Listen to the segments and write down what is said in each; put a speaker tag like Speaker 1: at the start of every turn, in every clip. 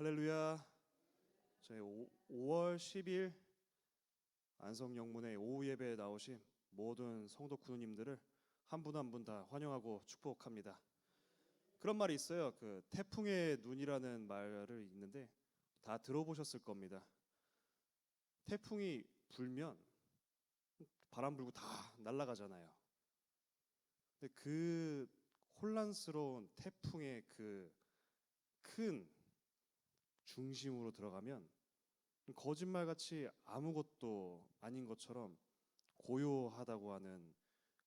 Speaker 1: 할렐루야. 저희 5월 10일 안성영문회 오후 예배에 나오신 모든 성도 구누님들을 한 분 한 분 다 환영하고 축복합니다. 그런 말이 있어요. 그 태풍의 눈이라는 말을 있는데 다 들어보셨을 겁니다. 태풍이 불면 바람 불고 다 날아가잖아요. 근데 그 혼란스러운 태풍의 그 큰 중심으로 들어가면 거짓말같이 아무것도 아닌 것처럼 고요하다고 하는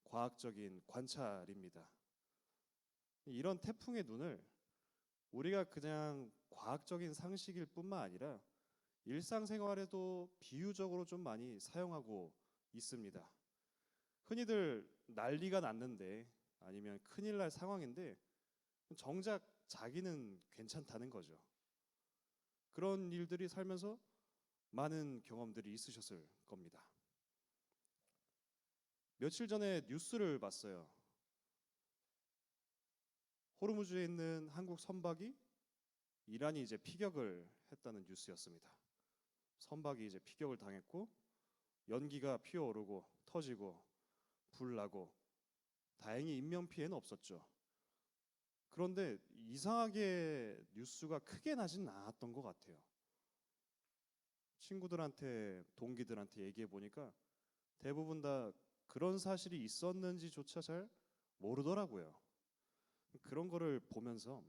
Speaker 1: 과학적인 관찰입니다. 이런 태풍의 눈을 우리가 그냥 과학적인 상식일 뿐만 아니라 일상생활에도 비유적으로 좀 많이 사용하고 있습니다. 흔히들 난리가 났는데 아니면 큰일 날 상황인데 정작 자기는 괜찮다는 거죠. 그런 일들이 살면서 많은 경험들이 있으셨을 겁니다. 며칠 전에 뉴스를 봤어요. 호르무즈에 있는 한국 선박이 이란이 이제 피격을 했다는 뉴스였습니다. 선박이 이제 피격을 당했고 연기가 피어오르고 터지고 불나고 다행히 인명 피해는 없었죠. 그런데 이상하게 뉴스가 크게 나진 않았던 것 같아요. 친구들한테 동기들한테 얘기해 보니까 대부분 다 그런 사실이 있었는지조차 잘 모르더라고요. 그런 거를 보면서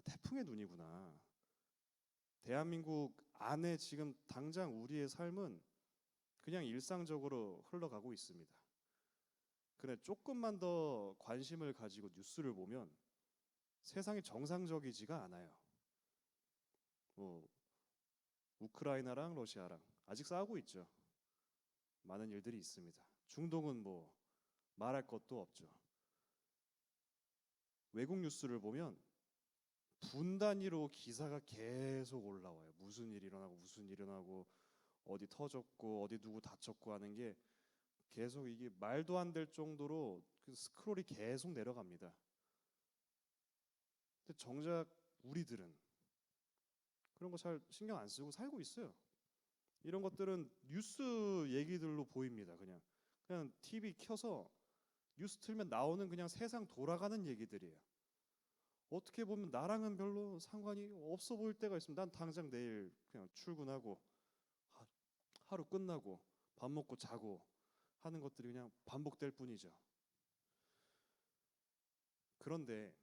Speaker 1: 태풍의 눈이구나. 대한민국 안에 지금 당장 우리의 삶은 그냥 일상적으로 흘러가고 있습니다. 근데 조금만 더 관심을 가지고 뉴스를 보면 세상이 정상적이지가 않아요. 뭐 우크라이나랑 러시아랑 아직 싸우고 있죠. 많은 일들이 있습니다. 중동은 뭐 말할 것도 없죠. 외국 뉴스를 보면 분 단위로 기사가 계속 올라와요. 무슨 일이 일어나고 무슨 일이 일어나고 어디 터졌고 어디 누구 다쳤고 하는 게 계속 이게 말도 안 될 정도로 그 스크롤이 계속 내려갑니다. 근데 정작 우리들은 그런 거 잘 신경 안 쓰고 살고 있어요. 이런 것들은 뉴스 얘기들로 보입니다. 그냥 TV 켜서 뉴스 틀면 나오는 그냥 세상 돌아가는 얘기들이에요. 어떻게 보면 나랑은 별로 상관이 없어 보일 때가 있습니다. 난 당장 내일 그냥 출근하고 하루 끝나고 밥 먹고 자고 하는 것들이 그냥 반복될 뿐이죠. 그런데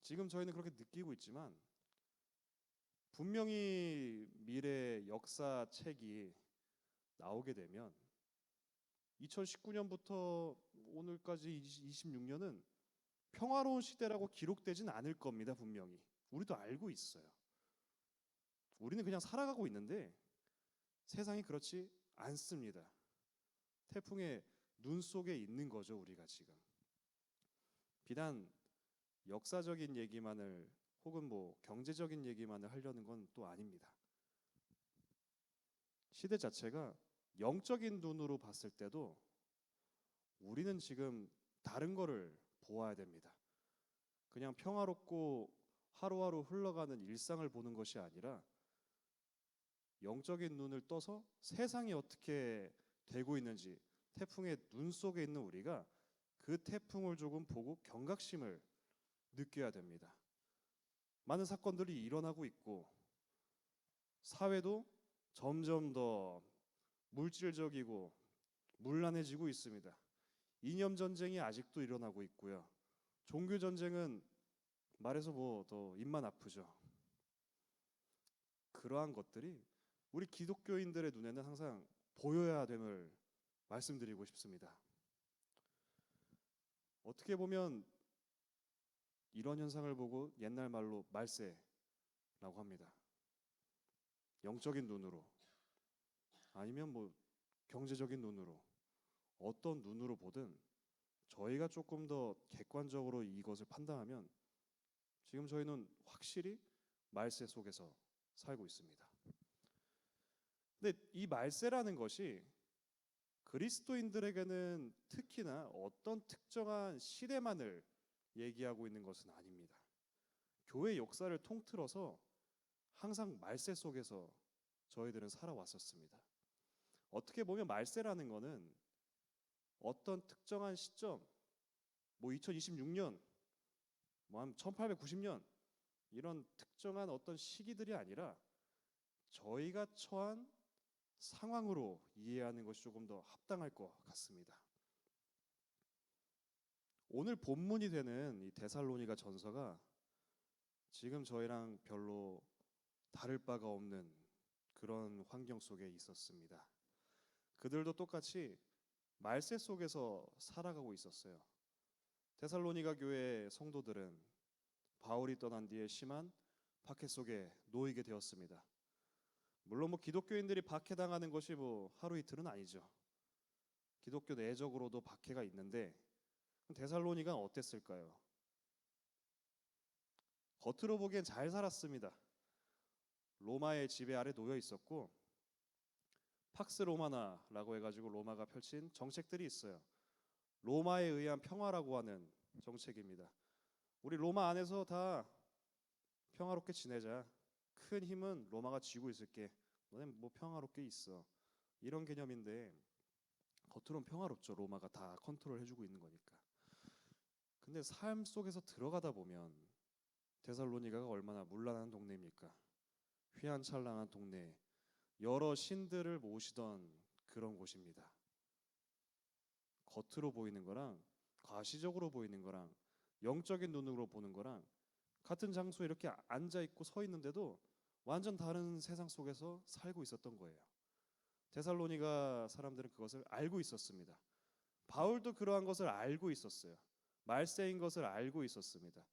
Speaker 1: 지금 저희는 그렇게 느끼고 있지만 분명히 미래 역사책이 나오게 되면 2019년부터 오늘까지 26년은 평화로운 시대라고 기록되진 않을 겁니다. 분명히 우리도 알고 있어요. 우리는 그냥 살아가고 있는데 세상이 그렇지 않습니다. 태풍의 눈 속에 있는 거죠. 우리가 지금 비단 역사적인 얘기만을 혹은 뭐 경제적인 얘기만을 하려는 건 또 아닙니다. 시대 자체가 영적인 눈으로 봤을 때도 우리는 지금 다른 거를 보아야 됩니다. 그냥 평화롭고 하루하루 흘러가는 일상을 보는 것이 아니라 영적인 눈을 떠서 세상이 어떻게 되고 있는지 태풍의 눈 속에 있는 우리가 그 태풍을 조금 보고 경각심을 느껴야 됩니다. 많은 사건들이 일어나고 있고 사회도 점점 더 물질적이고 문란해지고 있습니다. 이념 전쟁이 아직도 일어나고 있고요. 종교 전쟁은 말해서 뭐 더 입만 아프죠. 그러한 것들이 우리 기독교인들의 눈에는 항상 보여야 됨을 말씀드리고 싶습니다. 어떻게 보면 이런 현상을 보고 옛날 말로 말세라고 합니다. 영적인 눈으로 아니면 뭐 경제적인 눈으로 어떤 눈으로 보든 저희가 조금 더 객관적으로 이것을 판단하면 지금 저희는 확실히 말세 속에서 살고 있습니다. 근데 이 말세라는 것이 그리스도인들에게는 특히나 어떤 특정한 시대만을 얘기하고 있는 것은 아닙니다. 교회 역사를 통틀어서 항상 말세 속에서 저희들은 살아왔었습니다. 어떻게 보면 말세라는 거는 어떤 특정한 시점, 뭐 2026년, 뭐 한 1890년 이런 특정한 어떤 시기들이 아니라 저희가 처한 상황으로 이해하는 것이 조금 더 합당할 것 같습니다. 오늘 본문이 되는 이 데살로니가 전서가 지금 저희랑 별로 다를 바가 없는 그런 환경 속에 있었습니다. 그들도 똑같이 말세 속에서 살아가고 있었어요. 데살로니가 교회 성도들은 바울이 떠난 뒤에 심한 박해 속에 놓이게 되었습니다. 물론 뭐 기독교인들이 박해당하는 것이 뭐 하루 이틀은 아니죠. 기독교 내적으로도 박해가 있는데 데살로니가 어땠을까요? 겉으로 보기엔 잘 살았습니다. 로마의 지배 아래 놓여 있었고 팍스 로마나라고 해가지고 로마가 펼친 정책들이 있어요. 로마에 의한 평화라고 하는 정책입니다. 우리 로마 안에서 다 평화롭게 지내자. 큰 힘은 로마가 쥐고 있을게. 너네 뭐 평화롭게 있어. 이런 개념인데 겉으로는 평화롭죠. 로마가 다 컨트롤 해주고 있는 거니까. 근데 삶 속에서 들어가다 보면 데살로니가가 얼마나 문란한 동네입니까? 휘황찬란한 동네, 여러 신들을 모시던 그런 곳입니다. 겉으로 보이는 거랑 과시적으로 보이는 거랑 영적인 눈으로 보는 거랑 같은 장소에 이렇게 앉아 있고 서 있는데도 완전 다른 세상 속에서 살고 있었던 거예요. 데살로니가 사람들은 그것을 알고 있었습니다. 바울도 그러한 것을 알고 있었어요. 말세인 것을 알고 있었습니다.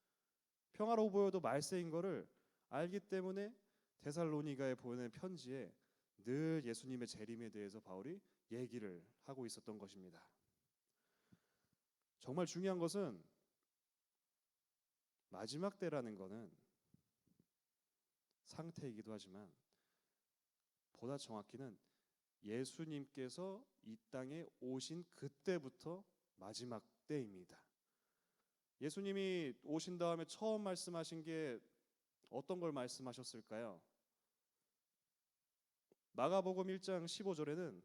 Speaker 1: 평화로워 보여도 말세인 것을 알기 때문에 데살로니가에 보내는 편지에 늘 예수님의 재림에 대해서 바울이 얘기를 하고 있었던 것입니다. 정말 중요한 것은 마지막 때라는 것은 상태이기도 하지만 보다 정확히는 예수님께서 이 땅에 오신 그때부터 마지막 때입니다. 예수님이 오신 다음에 처음 말씀하신 게 어떤 걸 말씀하셨을까요? 마가복음 1장 15절에는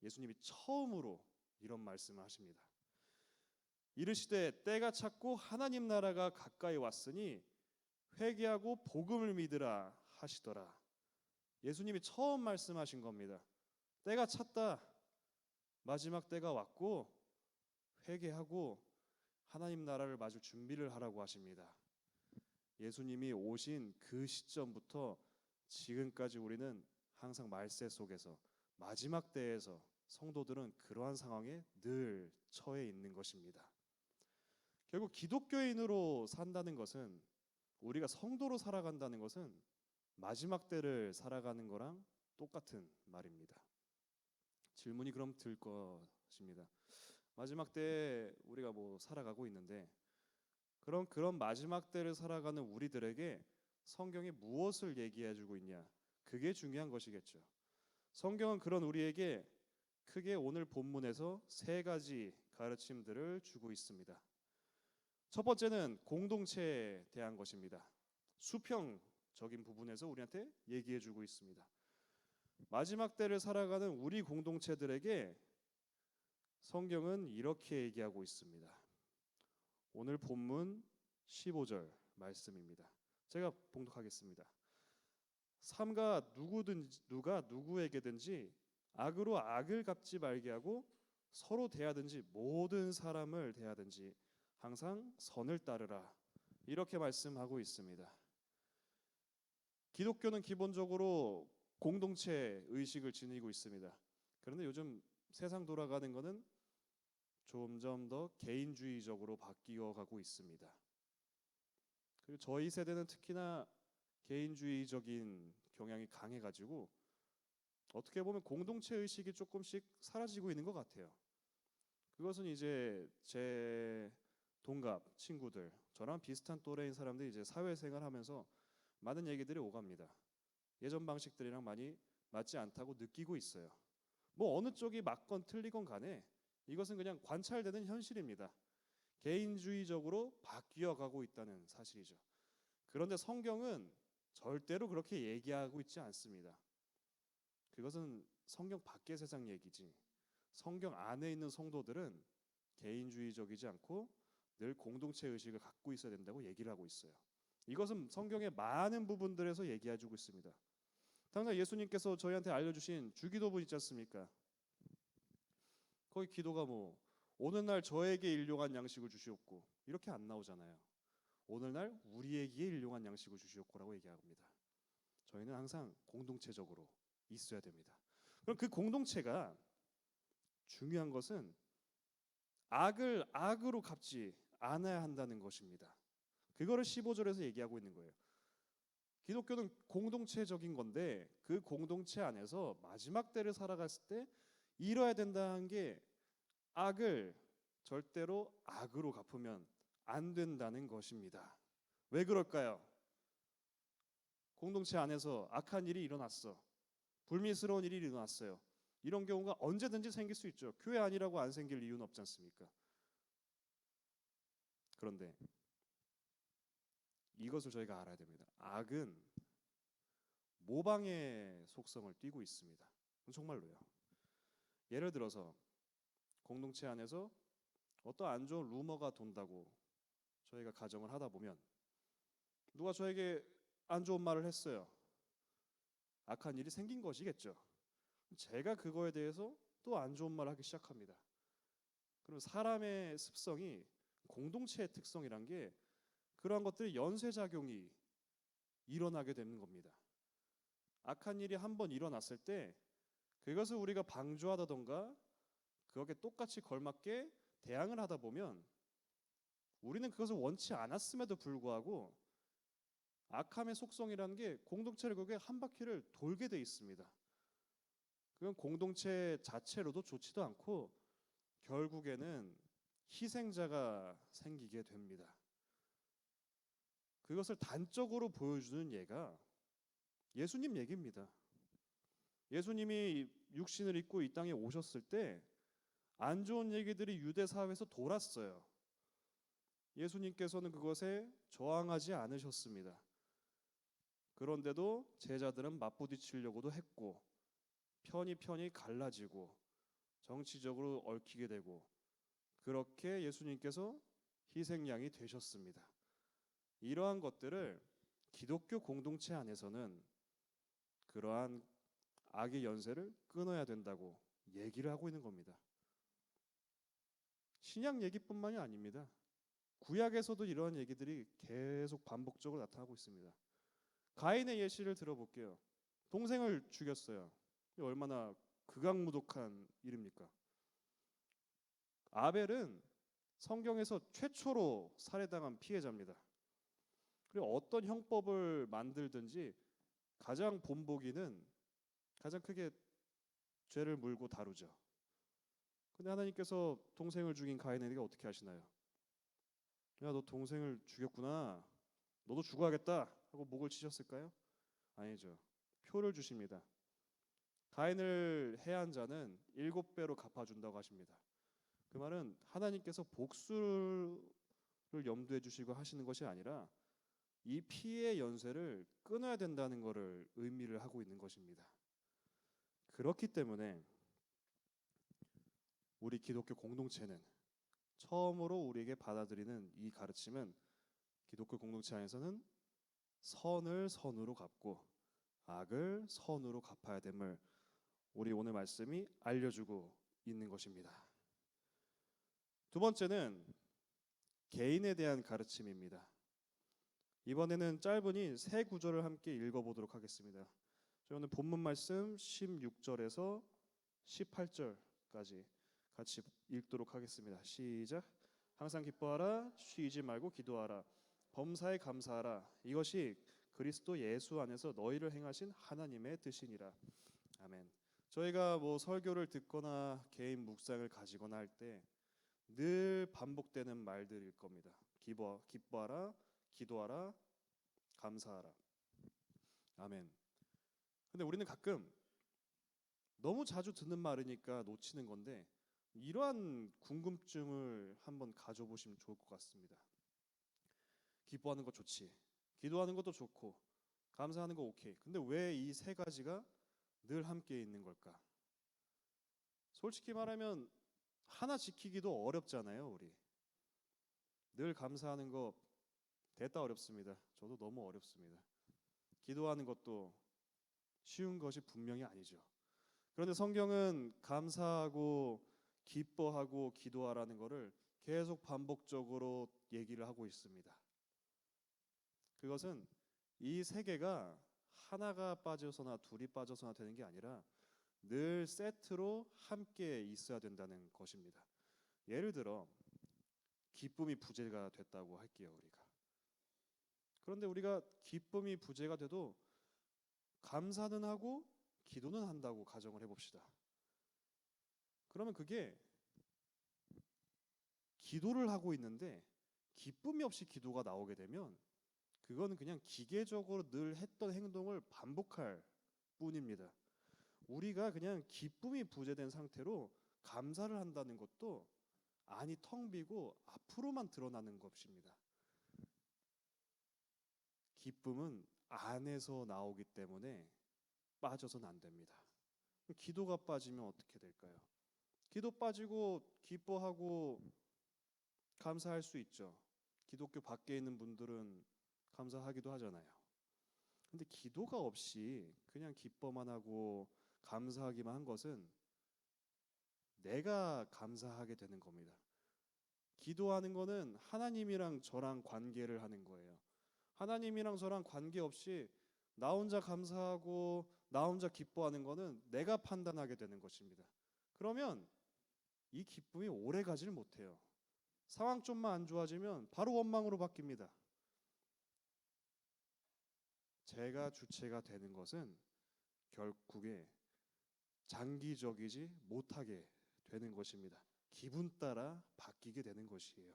Speaker 1: 예수님이 처음으로 이런 말씀을 하십니다. 이르시되 때가 찼고 하나님 나라가 가까이 왔으니 회개하고 복음을 믿으라 하시더라. 예수님이 처음 말씀하신 겁니다. 때가 찼다. 마지막 때가 왔고 회개하고 하나님 나라를 맞을 준비를 하라고 하십니다. 예수님이 오신 그 시점부터 지금까지 우리는 항상 말세 속에서 마지막 때에서 성도들은 그러한 상황에 늘 처해 있는 것입니다. 결국 기독교인으로 산다는 것은 우리가 성도로 살아간다는 것은 마지막 때를 살아가는 거랑 똑같은 말입니다. 질문이 그럼 들 것입니다. 마지막 때 우리가 뭐 살아가고 있는데 그런 마지막 때를 살아가는 우리들에게 성경이 무엇을 얘기해주고 있냐? 그게 중요한 것이겠죠. 성경은 그런 우리에게 크게 오늘 본문에서 세 가지 가르침들을 주고 있습니다. 첫 번째는 공동체에 대한 것입니다. 수평적인 부분에서 우리한테 얘기해주고 있습니다. 마지막 때를 살아가는 우리 공동체들에게 성경은 이렇게 얘기하고 있습니다. 오늘 본문 15절 말씀입니다. 제가 봉독하겠습니다. 삼가 누가 누구에게든지 악으로 악을 갚지 말게 하고 서로 대하든지 모든 사람을 대하든지 항상 선을 따르라. 이렇게 말씀하고 있습니다. 기독교는 기본적으로 공동체 의식을 지니고 있습니다. 그런데 요즘 세상 돌아가는 것은 점점 더 개인주의적으로 바뀌어 가고 있습니다. 그리고 저희 세대는 특히나 개인주의적인 경향이 강해가지고 어떻게 보면 공동체 의식이 조금씩 사라지고 있는 것 같아요. 그것은 이제 제 동갑 친구들, 저랑 비슷한 또래인 사람들이 이제 사회생활하면서 많은 얘기들이 오갑니다. 예전 방식들이랑 많이 맞지 않다고 느끼고 있어요. 뭐 어느 쪽이 맞건 틀리건 간에 이것은 그냥 관찰되는 현실입니다. 개인주의적으로 바뀌어가고 있다는 사실이죠. 그런데 성경은 절대로 그렇게 얘기하고 있지 않습니다. 그것은 성경 밖의 세상 얘기지. 성경 안에 있는 성도들은 개인주의적이지 않고 늘 공동체 의식을 갖고 있어야 된다고 얘기를 하고 있어요. 이것은 성경의 많은 부분들에서 얘기해주고 있습니다. 당장 예수님께서 저희한테 알려주신 주기도문 있지 않습니까? 거기 기도가 뭐 오늘날 저에게 일용할 양식을 주시옵고 이렇게 안 나오잖아요. 오늘날 우리에게 일용할 양식을 주시옵고라고 얘기합니다. 저희는 항상 공동체적으로 있어야 됩니다. 그럼 그 공동체가 중요한 것은 악을 악으로 갚지 않아야 한다는 것입니다. 그거를 15절에서 얘기하고 있는 거예요. 기독교는 공동체적인 건데 그 공동체 안에서 마지막 때를 살아갔을 때 이뤄야 된다는 게 악을 절대로 악으로 갚으면 안 된다는 것입니다. 왜 그럴까요? 공동체 안에서 악한 일이 일어났어. 불미스러운 일이 일어났어요. 이런 경우가 언제든지 생길 수 있죠. 교회 아니라고 안 생길 이유는 없지 않습니까? 그런데 이것을 저희가 알아야 됩니다. 악은 모방의 속성을 띠고 있습니다. 정말로요. 예를 들어서 공동체 안에서 어떤 안 좋은 루머가 돈다고 저희가 가정을 하다 보면 누가 저에게 안 좋은 말을 했어요. 악한 일이 생긴 것이겠죠. 제가 그거에 대해서 또 안 좋은 말을 하기 시작합니다. 그럼 사람의 습성이 공동체의 특성이란 게 그러한 것들이 연쇄작용이 일어나게 되는 겁니다. 악한 일이 한번 일어났을 때 그것을 우리가 방조하다던가 그것에 똑같이 걸맞게 대항을 하다 보면 우리는 그것을 원치 않았음에도 불구하고 악함의 속성이라는 게 공동체를 그게 한 바퀴를 돌게 돼 있습니다. 그건 공동체 자체로도 좋지도 않고 결국에는 희생자가 생기게 됩니다. 그것을 단적으로 보여주는 예가 예수님 얘기입니다. 예수님이 육신을 입고 이 땅에 오셨을 때 안 좋은 얘기들이 유대 사회에서 돌았어요. 예수님께서는 그것에 저항하지 않으셨습니다. 그런데도 제자들은 맞부딪히려고도 했고 편이 갈라지고 정치적으로 얽히게 되고 그렇게 예수님께서 희생양이 되셨습니다. 이러한 것들을 기독교 공동체 안에서는 그러한 악의 연쇄를 끊어야 된다고 얘기를 하고 있는 겁니다. 신약 얘기뿐만이 아닙니다. 구약에서도 이러한 얘기들이 계속 반복적으로 나타나고 있습니다. 가인의 예시를 들어볼게요. 동생을 죽였어요. 얼마나 극악무독한 일입니까? 아벨은 성경에서 최초로 살해당한 피해자입니다. 그리고 어떤 형법을 만들든지 가장 본보기는 가장 크게 죄를 물고 다루죠. 근데 하나님께서 동생을 죽인 가인에게 어떻게 하시나요? 야, 너 동생을 죽였구나. 너도 죽어야겠다 하고 목을 치셨을까요? 아니죠. 표를 주십니다. 가인을 해한 자는 7배로 갚아준다고 하십니다. 그 말은 하나님께서 복수를 염두에 주시고 하시는 것이 아니라 이 피해 연쇄를 끊어야 된다는 것을 의미를 하고 있는 것입니다. 그렇기 때문에 우리 기독교 공동체는 처음으로 우리에게 받아들이는 이 가르침은 기독교 공동체 안에서는 선을 선으로 갚고 악을 선으로 갚아야 됨을 우리 오늘 말씀이 알려주고 있는 것입니다. 두 번째는 개인에 대한 가르침입니다. 이번에는 짧으니 세 구절을 함께 읽어보도록 하겠습니다. 저는 본문 말씀 16절에서 18절까지 같이 읽도록 하겠습니다. 시작. 항상 기뻐하라, 쉬지 말고 기도하라, 범사에 감사하라. 이것이 그리스도 예수 안에서 너희를 행하신 하나님의 뜻이니라. 아멘. 저희가 설교를 듣거나 개인 묵상을 가지거나 할 때 늘 반복되는 말들일 겁니다. 기뻐하라, 기도하라, 감사하라. 아멘. 근데 우리는 가끔 너무 자주 듣는 말이니까 놓치는 건데 이러한 궁금증을 한번 가져보시면 좋을 것 같습니다. 기뻐하는 거 좋지. 기도하는 것도 좋고 감사하는 거 오케이. 근데 왜 이 세 가지가 늘 함께 있는 걸까? 솔직히 말하면 하나 지키기도 어렵잖아요, 우리. 늘 감사하는 거 됐다 어렵습니다. 저도 너무 어렵습니다. 기도하는 것도 쉬운 것이 분명히 아니죠. 그런데 성경은 감사하고 기뻐하고 기도하라는 것을 계속 반복적으로 얘기를 하고 있습니다. 그것은 이 세 개가 하나가 빠져서나 둘이 빠져서나 되는 게 아니라 늘 세트로 함께 있어야 된다는 것입니다. 예를 들어 기쁨이 부재가 됐다고 할게요, 우리가. 그런데 우리가 기쁨이 부재가 돼도 감사는 하고 기도는 한다고 가정을 해봅시다. 그러면 그게 기도를 하고 있는데 기쁨이 없이 기도가 나오게 되면 그거는 그냥 기계적으로 늘 했던 행동을 반복할 뿐입니다. 우리가 그냥 기쁨이 부재된 상태로 감사를 한다는 것도 안이 텅 비고 앞으로만 드러나는 것입니다. 기쁨은 안에서 나오기 때문에 빠져서는 안 됩니다. 기도가 빠지면 어떻게 될까요? 기도 빠지고 기뻐하고 감사할 수 있죠. 기독교 밖에 있는 분들은 감사하기도 하잖아요. 근데 기도가 없이 그냥 기뻐만 하고 감사하기만 한 것은 내가 감사하게 되는 겁니다. 기도하는 거는 하나님이랑 저랑 관계를 하는 거예요. 하나님이랑 저랑 관계없이 나 혼자 감사하고 나 혼자 기뻐하는 거는 내가 판단하게 되는 것입니다. 그러면 이 기쁨이 오래 가지를 못해요. 상황 좀만 안 좋아지면 바로 원망으로 바뀝니다. 제가 주체가 되는 것은 결국에 장기적이지 못하게 되는 것입니다. 기분 따라 바뀌게 되는 것이에요.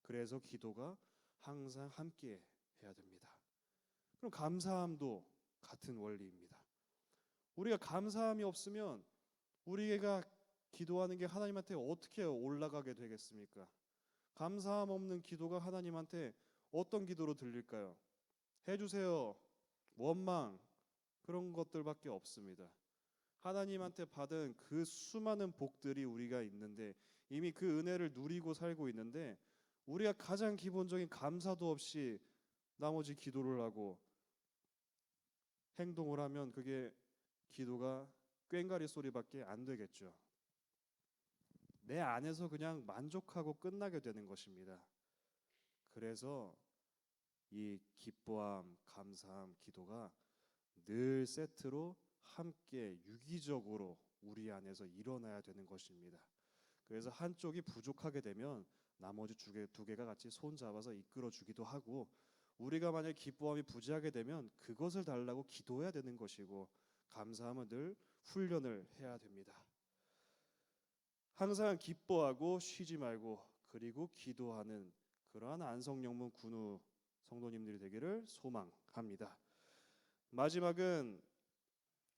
Speaker 1: 그래서 기도가 항상 함께 해야 됩니다. 그럼 감사함도 같은 원리입니다. 우리가 감사함이 없으면 우리가 기도하는 게 하나님한테 어떻게 올라가게 되겠습니까? 감사함 없는 기도가 하나님한테 어떤 기도로 들릴까요? 해주세요, 원망, 그런 것들밖에 없습니다. 하나님한테 받은 그 수많은 복들이 우리가 있는데 이미 그 은혜를 누리고 살고 있는데 우리가 가장 기본적인 감사도 없이 나머지 기도를 하고 행동을 하면 그게 기도가 꽹과리 소리밖에 안 되겠죠. 내 안에서 그냥 만족하고 끝나게 되는 것입니다. 그래서 이 기뻐함, 감사함, 기도가 늘 세트로 함께 유기적으로 우리 안에서 일어나야 되는 것입니다. 그래서 한쪽이 부족하게 되면 나머지 두 개가 같이 손 잡아서 이끌어 주기도 하고 우리가 만약 기뻐함이 부재하게 되면 그것을 달라고 기도해야 되는 것이고 감사함은 늘 훈련을 해야 됩니다. 항상 기뻐하고 쉬지 말고 그리고 기도하는 그러한 안성영문 군우 성도님들이 되기를 소망합니다. 마지막은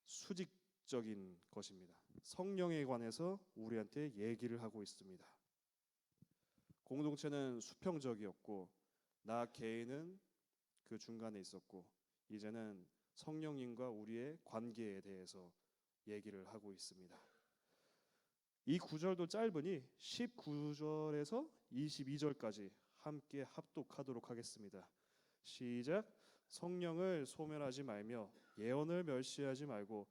Speaker 1: 수직적인 것입니다. 성령에 관해서 우리한테 얘기를 하고 있습니다. 공동체는 수평적이었고 나 개인은 그 중간에 있었고 이제는 성령님과 우리의 관계에 대해서 얘기를 하고 있습니다. 이 구절도 짧으니 19절에서 22절까지 함께 합독하도록 하겠습니다. 시작. 성령을 소멸하지 말며 예언을 멸시하지 말고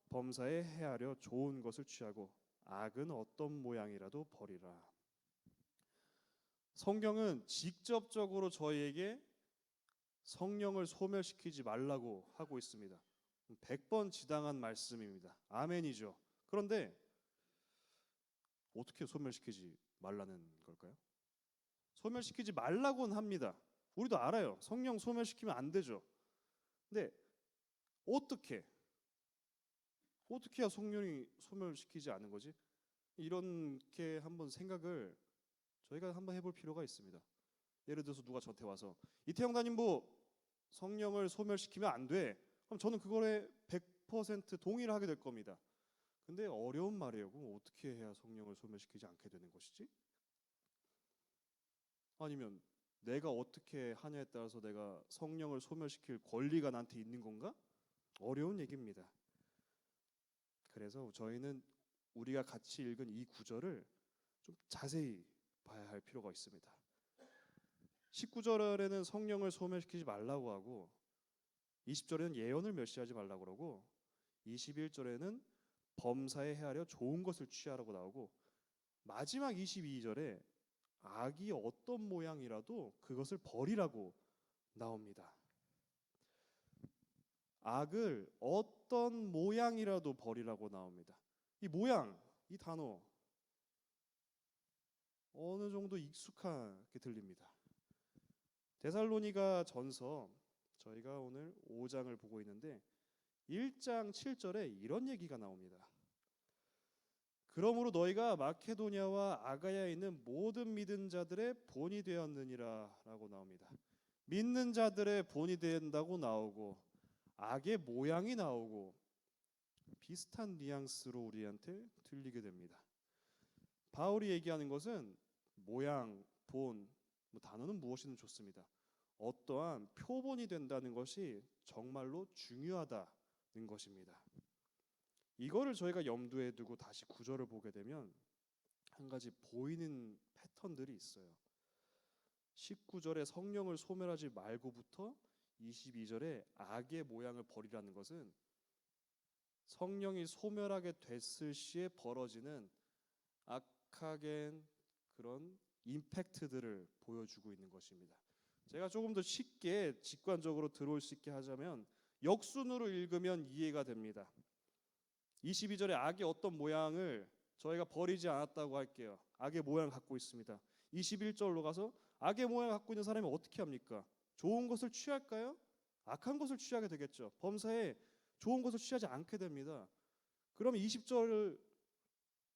Speaker 1: 범사에 해하려 좋은 것을 취하고 악은 어떤 모양이라도 버리라. 성경은 직접적으로 저희에게 성령을 소멸시키지 말라고 하고 있습니다. 100번 지당한 말씀입니다. 아멘이죠. 그런데 어떻게 소멸시키지 말라는 걸까요? 소멸시키지 말라고는 합니다. 우리도 알아요. 성령 소멸시키면 안 되죠. 근데 어떻게 해야 성령이 소멸시키지 않은 거지? 이렇게 한번 생각을 저희가 한번 해볼 필요가 있습니다. 예를 들어서 누가 저한테 와서 이태영 담임부 성령을 소멸시키면 안 돼. 그럼 저는 그거에 100% 동의를 하게 될 겁니다. 근데 어려운 말이에요. 그럼 어떻게 해야 성령을 소멸시키지 않게 되는 것이지? 아니면 내가 어떻게 하냐에 따라서 내가 성령을 소멸시킬 권리가 나한테 있는 건가? 어려운 얘기입니다. 그래서 저희는 우리가 같이 읽은 이 구절을 좀 자세히 봐야 할 필요가 있습니다. 19절에는 성령을 소멸시키지 말라고 하고 20절에는 예언을 멸시하지 말라고 그러고 21절에는 범사에 헤아려 좋은 것을 취하라고 나오고 마지막 22절에 악이 어떤 모양이라도 그것을 버리라고 나옵니다. 악을 어떤 모양이라도 버리라고 나옵니다. 이 모양, 이 단어 어느 정도 익숙하게 들립니다. 데살로니가 전서 저희가 오늘 5장을 보고 있는데 1장 7절에 이런 얘기가 나옵니다. 그러므로 너희가 마케도냐와 아가야에 있는 모든 믿은 자들의 본이 되었느니라 라고 나옵니다. 믿는 자들의 본이 된다고 나오고 악의 모양이 나오고 비슷한 뉘앙스로 우리한테 들리게 됩니다. 바울이 얘기하는 것은 모양, 본, 단어는 무엇이든 좋습니다. 어떠한 표본이 된다는 것이 정말로 중요하다는 것입니다. 이거를 저희가 염두에 두고 다시 구절을 보게 되면 한 가지 보이는 패턴들이 있어요. 19절에 성령을 소멸하지 말고부터 22절에 악의 모양을 버리라는 것은 성령이 소멸하게 됐을 시에 벌어지는 악하게 그런 임팩트들을 보여주고 있는 것입니다. 제가 조금 더 쉽게 직관적으로 들어올 수 있게 하자면 역순으로 읽으면 이해가 됩니다. 22절에 악의 어떤 모양을 저희가 버리지 않았다고 할게요. 악의 모양을 갖고 있습니다. 21절로 가서 악의 모양을 갖고 있는 사람이 어떻게 합니까? 좋은 것을 취할까요? 악한 것을 취하게 되겠죠. 범사에 좋은 것을 취하지 않게 됩니다. 그러면 20절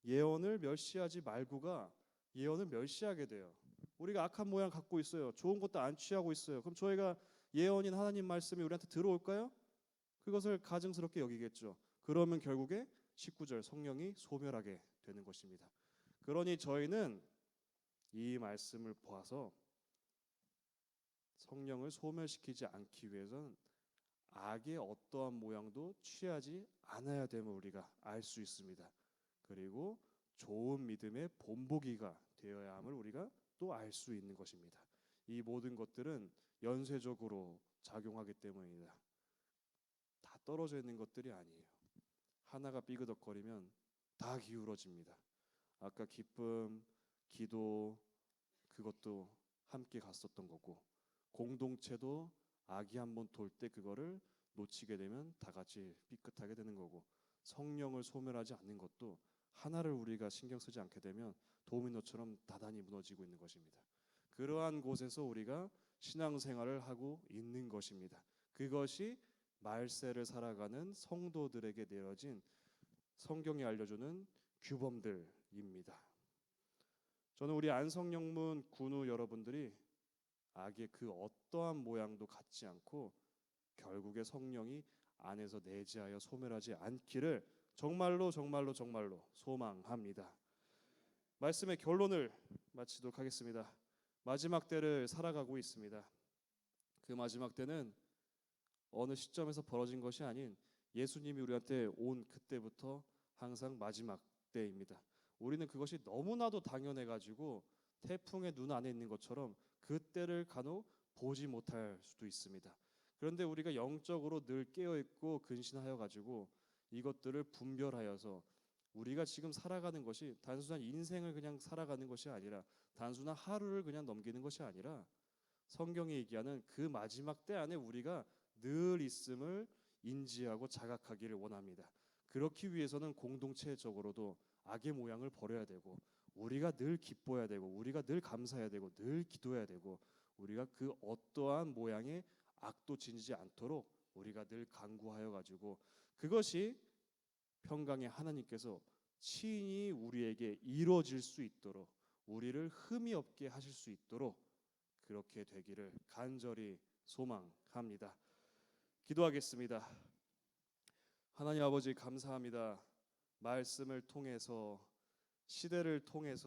Speaker 1: 예언을 멸시하지 말고가 예언을 멸시하게 돼요. 우리가 악한 모양 갖고 있어요. 좋은 것도 안 취하고 있어요. 그럼 저희가 예언인 하나님 말씀이 우리한테 들어올까요? 그것을 가증스럽게 여기겠죠. 그러면 결국에 19절 성령이 소멸하게 되는 것입니다. 그러니 저희는 이 말씀을 보아서 성령을 소멸시키지 않기 위해서는 악의 어떠한 모양도 취하지 않아야 됨을 우리가 알 수 있습니다. 그리고 좋은 믿음의 본보기가 되어야 함을 우리가 또 알 수 있는 것입니다. 이 모든 것들은 연쇄적으로 작용하기 때문입니다. 다 떨어져 있는 것들이 아니에요. 하나가 삐그덕거리면 다 기울어집니다. 아까 기쁨, 기도 그것도 함께 갔었던 거고 공동체도 악이 한번 돌 때 그거를 놓치게 되면 다 같이 삐끗하게 되는 거고 성령을 소멸하지 않는 것도 하나를 우리가 신경 쓰지 않게 되면 도미노처럼 다단히 무너지고 있는 것입니다. 그러한 곳에서 우리가 신앙생활을 하고 있는 것입니다. 그것이 말세를 살아가는 성도들에게 내려진 성경이 알려주는 규범들입니다. 저는 우리 안성영문 군우 여러분들이 악의 그 어떠한 모양도 갖지 않고 결국에 성령이 안에서 내재하여 소멸하지 않기를 정말로 소망합니다. 말씀의 결론을 마치도록 하겠습니다. 마지막 때를 살아가고 있습니다. 그 마지막 때는 어느 시점에서 벌어진 것이 아닌 예수님이 우리한테 온 그때부터 항상 마지막 때입니다. 우리는 그것이 너무나도 당연해가지고 태풍의 눈 안에 있는 것처럼 그 때를 간혹 보지 못할 수도 있습니다. 그런데 우리가 영적으로 늘 깨어있고 근신하여 가지고 이것들을 분별하여서 우리가 지금 살아가는 것이 단순한 인생을 그냥 살아가는 것이 아니라 단순한 하루를 그냥 넘기는 것이 아니라 성경이 얘기하는 그 마지막 때 안에 우리가 늘 있음을 인지하고 자각하기를 원합니다. 그렇기 위해서는 공동체적으로도 악의 모양을 버려야 되고 우리가 늘 기뻐해야 되고 우리가 늘 감사해야 되고 늘 기도해야 되고 우리가 그 어떠한 모양의 악도 지니지 않도록 우리가 늘 간구하여 가지고 그것이 평강의 하나님께서 친히 우리에게 이루어질 수 있도록 우리를 흠이 없게 하실 수 있도록 그렇게 되기를 간절히 소망합니다. 기도하겠습니다. 하나님 아버지 감사합니다. 말씀을 통해서 시대를 통해서